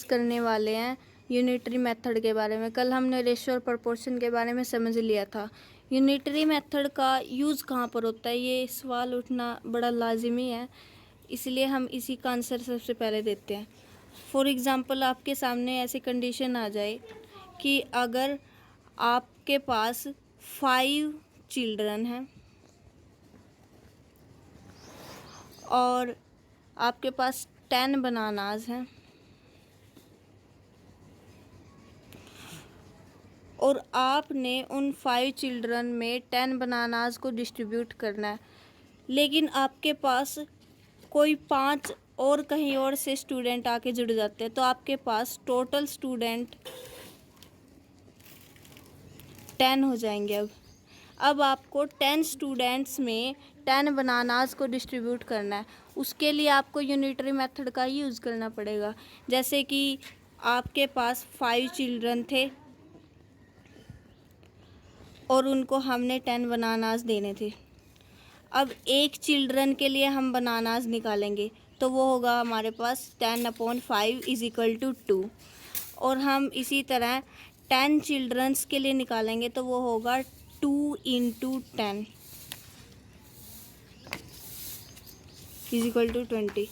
करने वाले हैं यूनिटरी मेथड के बारे में। कल हमने रेशियो और प्रोपोर्शन के बारे में समझ लिया था। यूनिटरी मेथड का यूज़ कहाँ पर होता है, ये सवाल उठना बड़ा लाजिमी है, इसलिए हम इसी का आंसर सबसे पहले देते हैं। फॉर एग्ज़ाम्पल, आपके सामने ऐसी कंडीशन आ जाए कि अगर आपके पास 5 चिल्ड्रन हैं और आपके पास 10 बनानाज हैं और आपने उन 5 चिल्ड्रन में 10 बनानाज को डिस्ट्रीब्यूट करना है, लेकिन आपके पास कोई 5 और कहीं और से स्टूडेंट आके जुड़ जाते हैं, तो आपके पास टोटल स्टूडेंट 10 हो जाएंगे। अब आपको 10 स्टूडेंट्स में 10 बनानाज को डिस्ट्रीब्यूट करना है। उसके लिए आपको यूनिटरी मेथड का ही यूज़ करना पड़ेगा। जैसे कि आपके पास 5 चिल्ड्रन थे और उनको हमने 10 बनानाज देने थे। अब एक चिल्ड्रन के लिए हम बनानाज निकालेंगे तो वो होगा हमारे पास 10/5 = 2। और हम इसी तरह 10 चिल्ड्रंस के लिए निकालेंगे तो वो होगा 2 × 10 = 20।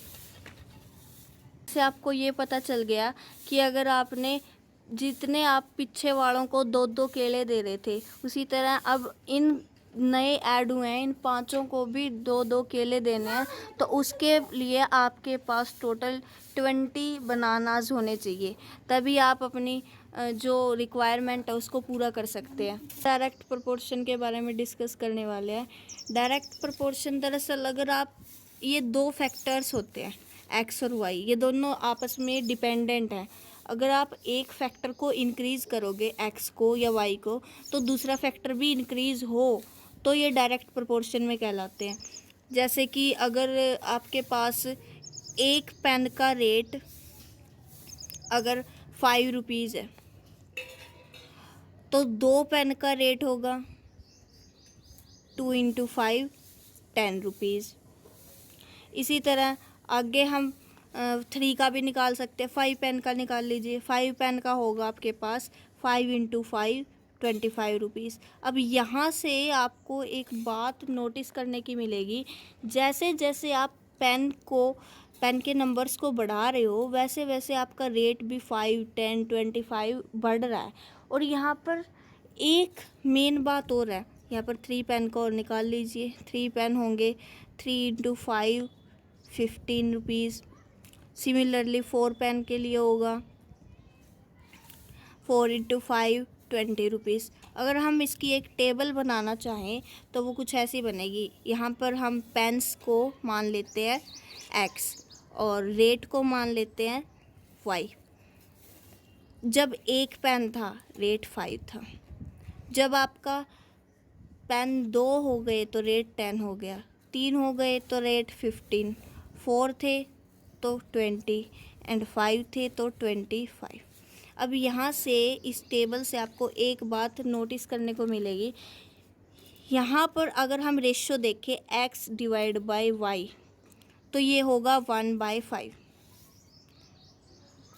से आपको ये पता चल गया कि अगर आपने जितने आप पीछे वालों को 2-2 केले दे रहे थे, उसी तरह अब इन नए ऐड हुए हैं, इन 5 को भी 2-2 केले देने हैं, तो उसके लिए आपके पास टोटल 20 बनानाज होने चाहिए। तभी आप अपनी जो रिक्वायरमेंट है उसको पूरा कर सकते हैं। डायरेक्ट प्रोपोर्शन के बारे में डिस्कस करने वाले हैं। डायरेक्ट प्रोपोर्शन दरअसल अगर आप, ये 2 फैक्टर्स होते हैं, एक्स और वाई, ये दोनों आपस में डिपेंडेंट हैं। अगर आप एक फैक्टर को इंक्रीज़ करोगे, एक्स को या वाई को, तो दूसरा फैक्टर भी इंक्रीज़ हो, तो ये डायरेक्ट प्रोपोर्शन में कहलाते हैं। जैसे कि अगर आपके पास एक पेन का रेट अगर 5 रुपीज़ है, तो 2 पेन का रेट होगा 2 × 5 10 रुपीज़। इसी तरह आगे हम 3 का भी निकाल सकते हैं। 5 पेन का निकाल लीजिए, 5 पेन का होगा आपके पास 5 × 5 25 रुपीज़। अब यहाँ से आपको एक बात नोटिस करने की मिलेगी, जैसे जैसे आप पेन के नंबर्स को बढ़ा रहे हो, वैसे वैसे आपका रेट भी 5, 10, 25 बढ़ रहा है। और यहाँ पर एक मेन बात और है, यहाँ पर 3 पेन को और निकाल लीजिए। 3 पेन होंगे 3 × 5 15 रुपीज़। सिमिलरली 4 पेन के लिए होगा 4 × 5 20 रुपीज़। अगर हम इसकी एक टेबल बनाना चाहें तो वो कुछ ऐसी बनेगी। यहाँ पर हम पेन्स को मान लेते हैं x और रेट को मान लेते हैं y। जब एक पेन था रेट 5 था, जब आपका पेन 2 हो गए तो रेट 10 हो गया, 3 हो गए तो रेट 15, 4 थे तो 20 एंड 5 थे तो 25। अब यहाँ से इस टेबल से आपको एक बात नोटिस करने को मिलेगी। यहाँ पर अगर हम रेशियो देखें x / y, तो ये होगा 1/5।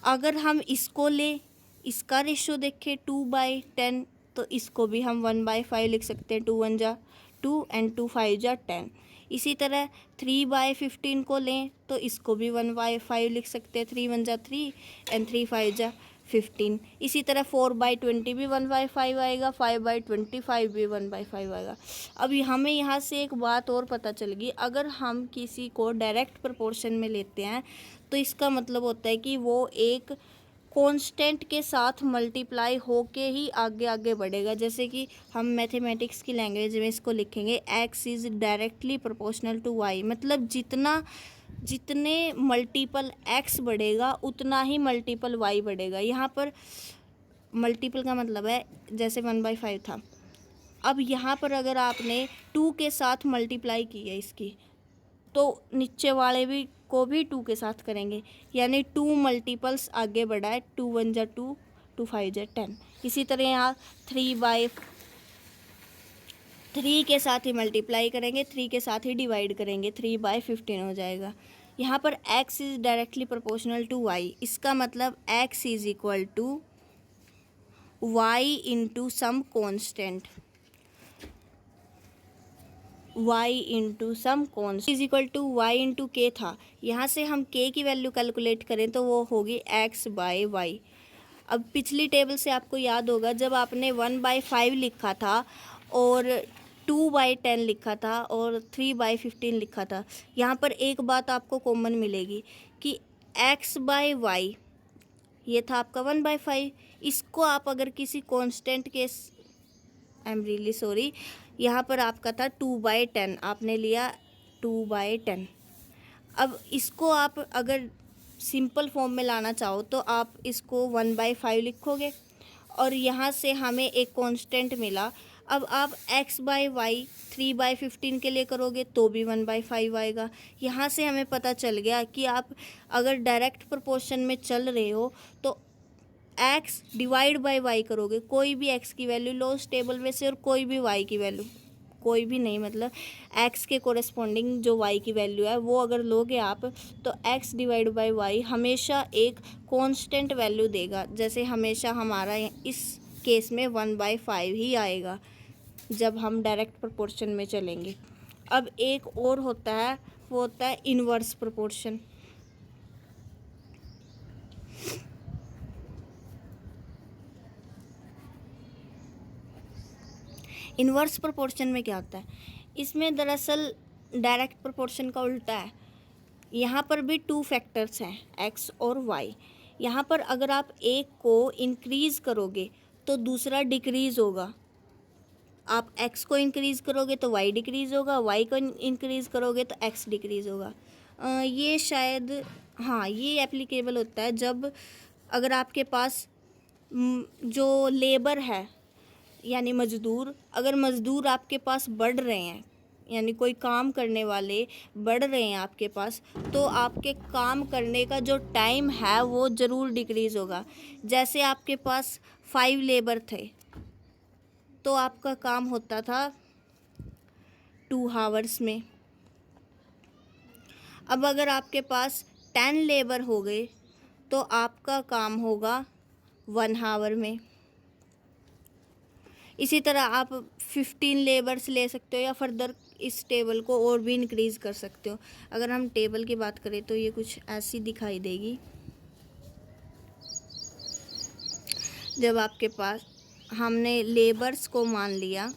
अगर हम इसको ले, इसका रेशियो देखें 2/10, तो इसको भी हम 1/5 लिख सकते हैं। 2 1 जा 2 एंड 2 5 जा 10। इसी तरह 3/15 को लें तो इसको भी 1/5 लिख सकते हैं। 3 1 जा 3 एंड 3 5 जा 15। इसी तरह 4/20 भी 1/5 आएगा, 5/25 भी 1/5 आएगा। अब हमें यहाँ से एक बात और पता चल गई, अगर हम किसी को डायरेक्ट प्रोपोर्शन में लेते हैं तो इसका मतलब होता है कि वो एक कांस्टेंट के साथ मल्टीप्लाई होके ही आगे आगे बढ़ेगा। जैसे कि हम मैथमेटिक्स की लैंग्वेज में इसको लिखेंगे x is directly proportional to y, मतलब जितने मल्टीपल x बढ़ेगा उतना ही मल्टीपल y बढ़ेगा। यहाँ पर मल्टीपल का मतलब है जैसे 1/5 था, अब यहाँ पर अगर आपने 2 के साथ मल्टीप्लाई की है इसकी, तो नीचे वाले भी को भी 2 के साथ करेंगे, यानी 2 मल्टीपल्स आगे बढ़ा है। 2 1 जा 2, 2 5 जा 10। इसी तरह यहाँ 3 के साथ ही मल्टीप्लाई करेंगे, 3 के साथ ही डिवाइड करेंगे, 3/15 हो जाएगा। यहाँ पर x is directly proportional to y, इसका मतलब x is equal to y into some constant, y into some constant is equal to y into k था। यहाँ से हम k की वैल्यू कैलकुलेट करें तो वो होगी x बाय वाई। अब पिछली टेबल से आपको याद होगा जब आपने 1/5 लिखा था और 2/10 लिखा था और 3/15 लिखा था, यहाँ पर एक बात आपको कॉमन मिलेगी कि x बाय वाई ये था आपका 1/5। इसको आप अगर किसी कांस्टेंट के, आई एम रियली सॉरी, यहाँ पर आपका था 2/10, आपने लिया 2/10। अब इसको आप अगर सिंपल फॉर्म में लाना चाहो तो आप इसको 1/5 लिखोगे और यहाँ से हमें एक कांस्टेंट मिला। अब आप x बाय वाई 3/15 के लिए करोगे तो भी 1/5 आएगा। यहाँ से हमें पता चल गया कि आप अगर डायरेक्ट प्रोपोर्शन में चल रहे हो तो x डिवाइड बाय y करोगे, कोई भी x की वैल्यू लो उस टेबल में से और कोई भी y की वैल्यू, कोई भी नहीं मतलब x के कोरेस्पॉन्डिंग जो y की वैल्यू है वो अगर लोगे आप तो x डिवाइड बाय y हमेशा एक कांस्टेंट वैल्यू देगा। जैसे हमेशा हमारा इस केस में 1/5 ही आएगा जब हम डायरेक्ट प्रोपोर्शन में चलेंगे। अब एक और होता है, वो होता है इन्वर्स प्रोपोर्शन। इन्वर्स प्रोपोर्शन में क्या होता है, इसमें दरअसल डायरेक्ट प्रोपोर्शन का उल्टा है। यहाँ पर भी 2 फैक्टर्स हैं x और y। यहाँ पर अगर आप एक को इंक्रीज़ करोगे तो दूसरा डिक्रीज़ होगा, आप x को इंक्रीज़ करोगे तो y डिक्रीज़ होगा, y को इंक्रीज़ करोगे तो x डिक्रीज़ होगा। ये शायद हाँ ये एप्लीकेबल होता है जब अगर आपके पास जो लेबर है यानी मज़दूर, अगर मज़दूर आपके पास बढ़ रहे हैं यानी कोई काम करने वाले बढ़ रहे हैं आपके पास, तो आपके काम करने का जो टाइम है वो ज़रूर डिक्रीज़ होगा। जैसे आपके पास 5 लेबर थे तो आपका काम होता था 2 आवर्स में। अब अगर आपके पास 10 लेबर हो गए तो आपका काम होगा 1 आवर में। इसी तरह आप 15 लेबर्स ले सकते हो या फर्दर इस टेबल को और भी इंक्रीज़ कर सकते हो। अगर हम टेबल की बात करें तो ये कुछ ऐसी दिखाई देगी। जब आपके पास हमने लेबर्स को मान लिया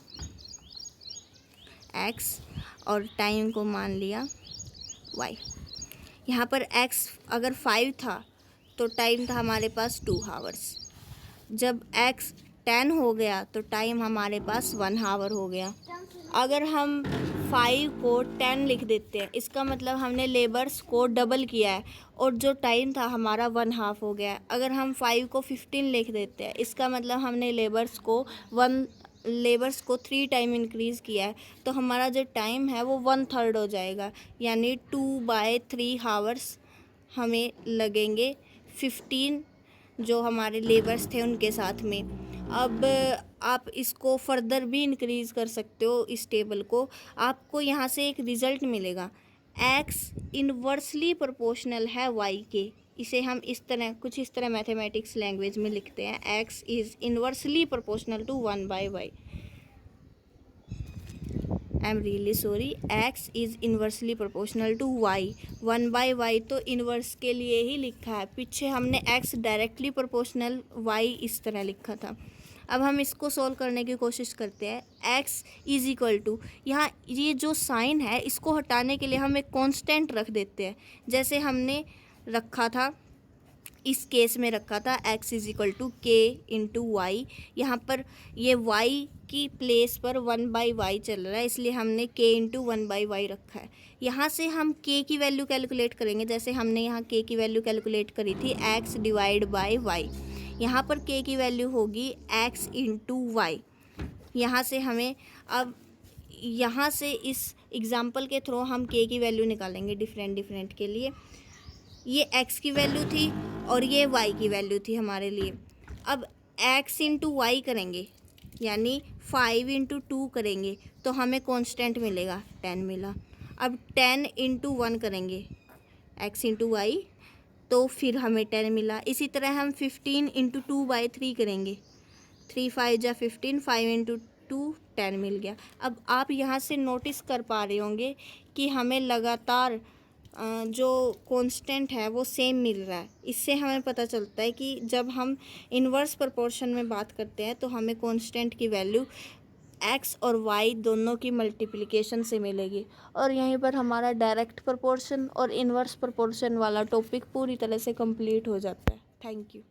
x और टाइम को मान लिया y। यहाँ पर x अगर 5 था तो टाइम था हमारे पास 2 आवर्स। जब x 10 हो गया तो टाइम हमारे पास 1 आवर हो गया। अगर हम 5 को 10 लिख देते हैं इसका मतलब हमने लेबर्स को डबल किया है और जो टाइम था हमारा 1/2 हो गया है। अगर हम 5 को 15 लिख देते हैं इसका मतलब हमने लेबर्स को 3 टाइम इंक्रीज़ किया है, तो हमारा जो टाइम है वो 1/3 हो जाएगा, यानी 2/3 आवर्स हमें लगेंगे 15 जो हमारे लेबर्स थे उनके साथ में। अब आप इसको फर्दर भी इंक्रीज़ कर सकते हो इस टेबल को। आपको यहाँ से एक रिज़ल्ट मिलेगा, x इन्वर्सली प्रोपोर्शनल है y के। इसे हम इस तरह मैथमेटिक्स लैंग्वेज में लिखते हैं, x is inversely proportional to 1/y। I am really sorry, x is inversely proportional to y। 1/y तो इन्वर्स के लिए ही लिखा है, पीछे हमने x डायरेक्टली प्रोपोर्शनल y इस तरह लिखा था। अब हम इसको सॉल्व करने की कोशिश करते हैं। x इज़ इक्वल टू, यहाँ ये जो साइन है इसको हटाने के लिए हम एक कांस्टेंट रख देते हैं, जैसे हमने रखा था इस केस में रखा था x is equal to k into y. यहाँ पर ये y की प्लेस पर 1/y चल रहा है इसलिए हमने k इंटू 1/y रखा है। यहाँ से हम k की वैल्यू कैलकुलेट करेंगे, जैसे हमने यहाँ k की वैल्यू कैलकुलेट करी थी x डिवाइड बाय y। यहाँ पर k की वैल्यू होगी x इंटू वाई। यहाँ से हमें अब यहाँ से इस एग्ज़ाम्पल के थ्रू हम k की वैल्यू निकालेंगे डिफरेंट के लिए। ये x की वैल्यू थी और ये y की वैल्यू थी हमारे लिए। अब x इंटू वाई करेंगे यानी 5 इंटू 2 करेंगे तो हमें कांस्टेंट मिलेगा 10 मिला। अब 10 इंटू 1 करेंगे x इंटू वाई, तो फिर हमें 10 मिला। इसी तरह हम 15 इंटू 2/3 करेंगे, 3 5 जा 15, 5 इंटू 2 10 मिल गया। अब आप यहाँ से नोटिस कर पा रहे होंगे कि हमें लगातार जो कांस्टेंट है वो सेम मिल रहा है। इससे हमें पता चलता है कि जब हम इन्वर्स प्रोपोर्शन में बात करते हैं तो हमें कांस्टेंट की वैल्यू x और y दोनों की मल्टीप्लिकेशन से मिलेगी। और यहीं पर हमारा डायरेक्ट प्रोपोर्शन और इन्वर्स प्रोपोर्शन वाला टॉपिक पूरी तरह से कंप्लीट हो जाता है। Thank you.